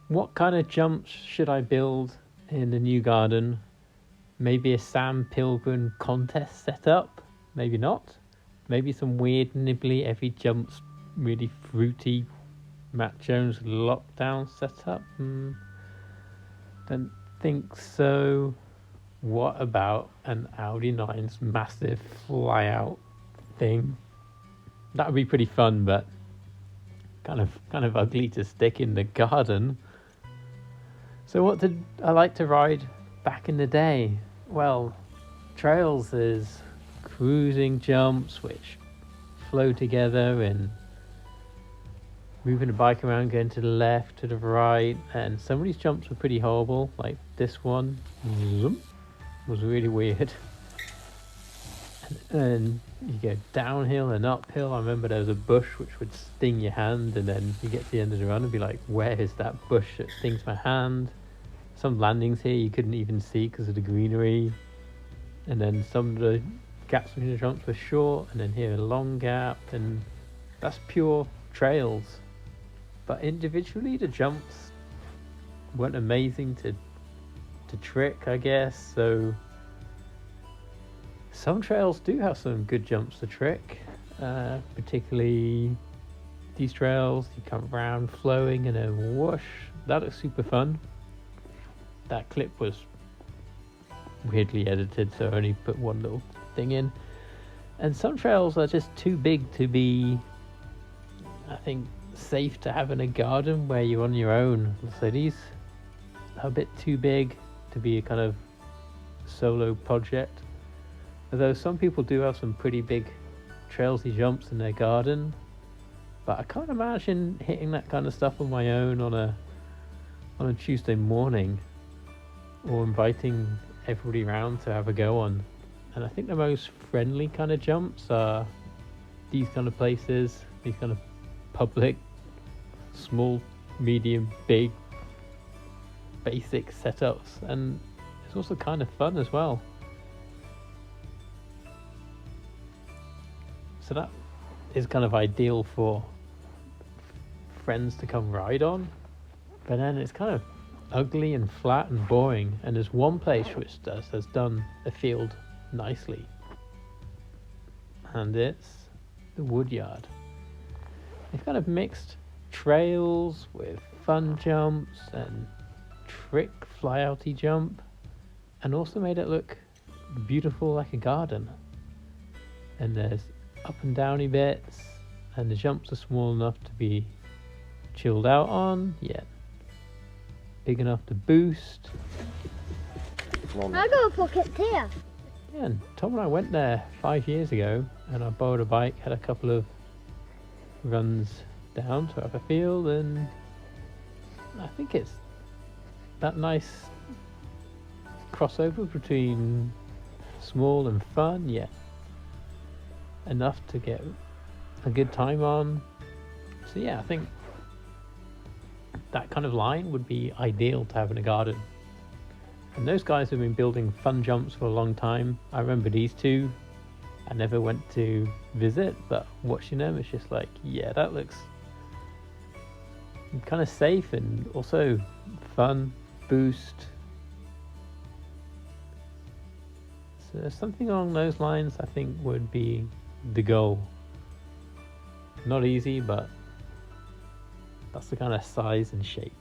What kind of jumps should I build in the new garden? Maybe a Sam Pilgrim contest setup? Maybe not. Maybe some weird nibbly every jump's really fruity Matt Jones lockdown setup? Don't think so. What about an Audi 9's massive fly out thing? That would be pretty fun, but kind of ugly to stick in the garden. So what did I like to ride back in the day? Well, trails is cruising jumps which flow together and moving the bike around, going to the left, to the right, and some of these jumps were pretty horrible, like this one was really weird. And you go downhill and uphill. I remember there was a bush which would sting your hand, and then you get to the end of the run and be like, where is that bush that stings my hand? Some landings here you couldn't even see because of the greenery, and then some of the gaps between the jumps were short, and then here a long gap, and that's pure trails. But individually the jumps weren't amazing to trick, I guess. So some trails do have some good jumps to trick, particularly these trails. You come around flowing and then whoosh. That looks super fun. That clip was weirdly edited, so I only put one little thing in. And some trails are just too big to be, I think, safe to have in a garden where you're on your own. So these are a bit too big to be a kind of solo project. Although some people do have some pretty big trailsy jumps in their garden, but I can't imagine hitting that kind of stuff on my own on a Tuesday morning, or inviting everybody around to have a go on. And I think the most friendly kind of jumps are these kind of places, these kind of public, small, medium, big, basic setups, and it's also kind of fun as well. So that is kind of ideal for friends to come ride on, but then it's kind of ugly and flat and boring. And there's one place which has done a field nicely, and it's the Woodward. They've kind of mixed trails with fun jumps and trick fly-outy jump, and also made it look beautiful like a garden. And there's up and downy bits, and the jumps are small enough to be chilled out on, yet big enough to boost. I got a pocket here. Yeah, and Tom and I went there 5 years ago, and I borrowed a bike, had a couple of runs down to have a field, and I think it's that nice crossover between small and fun, yet enough to get a good time on. So yeah, I think that kind of line would be ideal to have in a garden. And those guys have been building fun jumps for a long time. I remember these two. I never went to visit, but watching them, it's just like, yeah, that looks kind of safe and also fun, boost. So something along those lines I think would be the goal. Not easy, but that's the kind of size and shape.